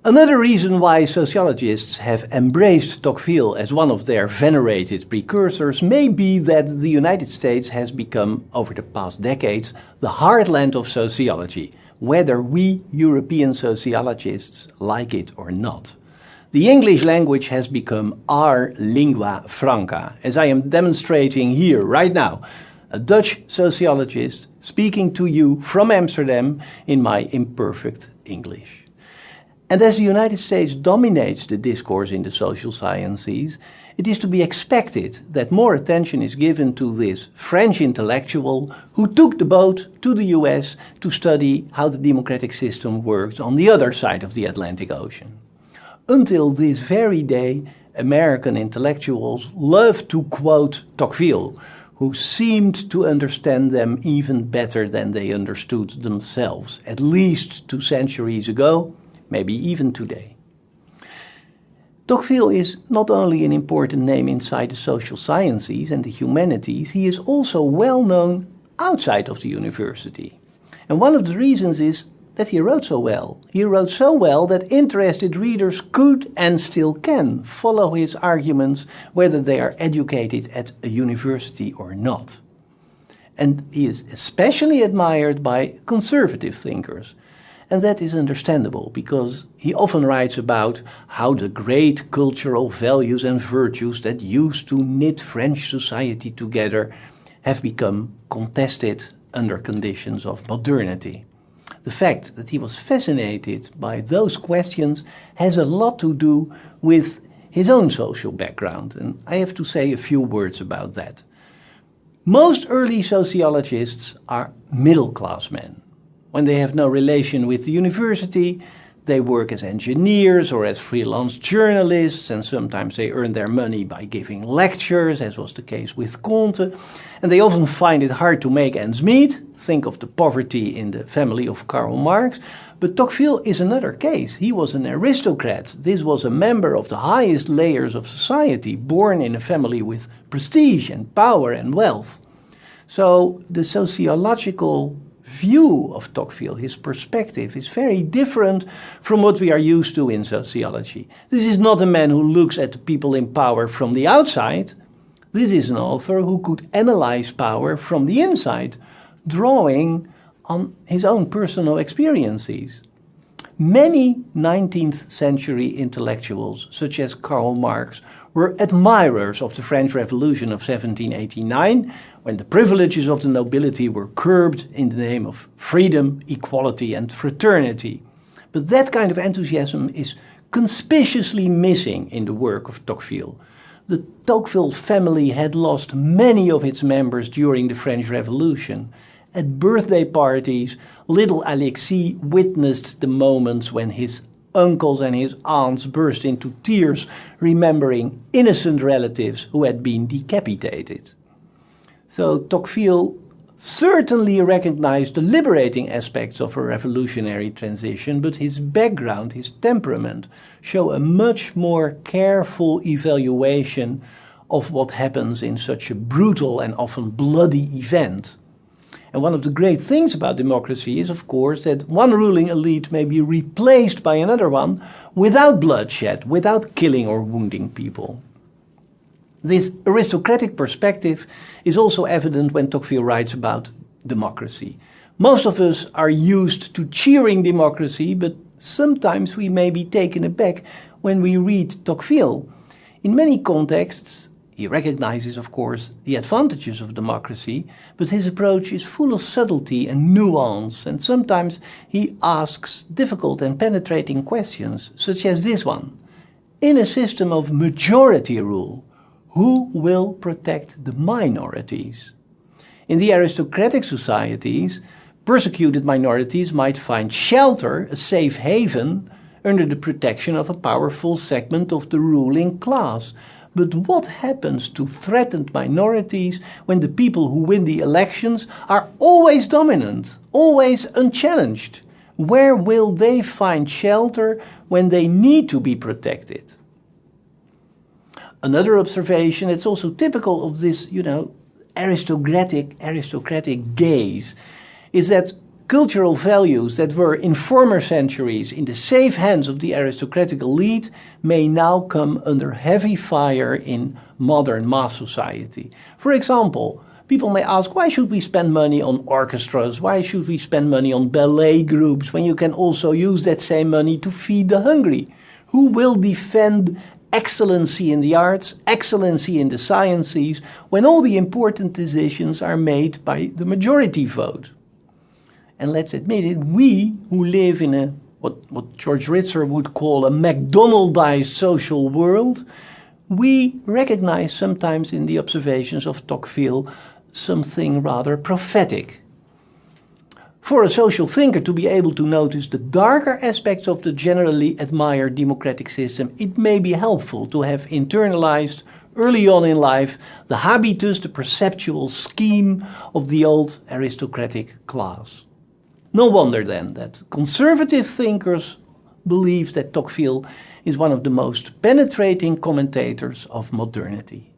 Another reason why sociologists have embraced Tocqueville as one of their venerated precursors may be that the United States has become, over the past decades, the heartland of sociology, whether we European sociologists like it or not. The English language has become our lingua franca, as I am demonstrating here right now, a Dutch sociologist speaking to you from Amsterdam in my imperfect English. And as the United States dominates the discourse in the social sciences, it is to be expected that more attention is given to this French intellectual who took the boat to the US to study how the democratic system works on the other side of the Atlantic Ocean. Until this very day, American intellectuals love to quote Tocqueville, who seemed to understand them even better than they understood themselves, at least 2 centuries ago, maybe even today. Tocqueville is not only an important name inside the social sciences and the humanities, he is also well known outside of the university. And one of the reasons is that he wrote so well. He wrote so well that interested readers could and still can follow his arguments, whether they are educated at a university or not. And he is especially admired by conservative thinkers. And that is understandable, because he often writes about how the great cultural values and virtues that used to knit French society together have become contested under conditions of modernity. The fact that he was fascinated by those questions has a lot to do with his own social background, and I have to say a few words about that. Most early sociologists are middle-class men. When they have no relation with the university, they work as engineers or as freelance journalists, and sometimes they earn their money by giving lectures, as was the case with Comte, and they often find it hard to make ends meet. Think of the poverty in the family of Karl Marx. But Tocqueville is another case. He was an aristocrat. This was a member of the highest layers of society, born in a family with prestige and power and wealth. So the sociological view of Tocqueville, his perspective, is very different from what we are used to in sociology. This is not a man who looks at the people in power from the outside. This is an author who could analyze power from the inside, drawing on his own personal experiences. Many 19th century intellectuals, such as Karl Marx, were admirers of the French Revolution of 1789, when the privileges of the nobility were curbed in the name of freedom, equality and fraternity. But that kind of enthusiasm is conspicuously missing in the work of Tocqueville. The Tocqueville family had lost many of its members during the French Revolution. At birthday parties, little Alexis witnessed the moments when his uncles and his aunts burst into tears, remembering innocent relatives who had been decapitated. So Tocqueville certainly recognized the liberating aspects of a revolutionary transition, but his background, his temperament, show a much more careful evaluation of what happens in such a brutal and often bloody event. And one of the great things about democracy is, of course, that one ruling elite may be replaced by another one without bloodshed, without killing or wounding people. This aristocratic perspective is also evident when Tocqueville writes about democracy. Most of us are used to cheering democracy, but sometimes we may be taken aback when we read Tocqueville. In many contexts, he recognizes, of course, the advantages of democracy, but his approach is full of subtlety and nuance, and sometimes he asks difficult and penetrating questions, such as this one. In a system of majority rule, who will protect the minorities? In the aristocratic societies, persecuted minorities might find shelter, a safe haven, under the protection of a powerful segment of the ruling class. But what happens to threatened minorities when the people who win the elections are always dominant, always unchallenged? Where will they find shelter when they need to be protected? Another observation, it's also typical of this, aristocratic gaze, is that Cultural values that were in former centuries in the safe hands of the aristocratic elite may now come under heavy fire in modern mass society. For example, people may ask, why should we spend money on orchestras? Why should we spend money on ballet groups when you can also use that same money to feed the hungry? Who will defend excellency in the arts, excellency in the sciences, when all the important decisions are made by the majority vote? And let's admit it, we who live in a what George Ritzer would call a McDonaldized social world, we recognize sometimes in the observations of Tocqueville something rather prophetic. For a social thinker to be able to notice the darker aspects of the generally admired democratic system, it may be helpful to have internalized early on in life the habitus, the perceptual scheme of the old aristocratic class. No wonder then that conservative thinkers believe that Tocqueville is one of the most penetrating commentators of modernity.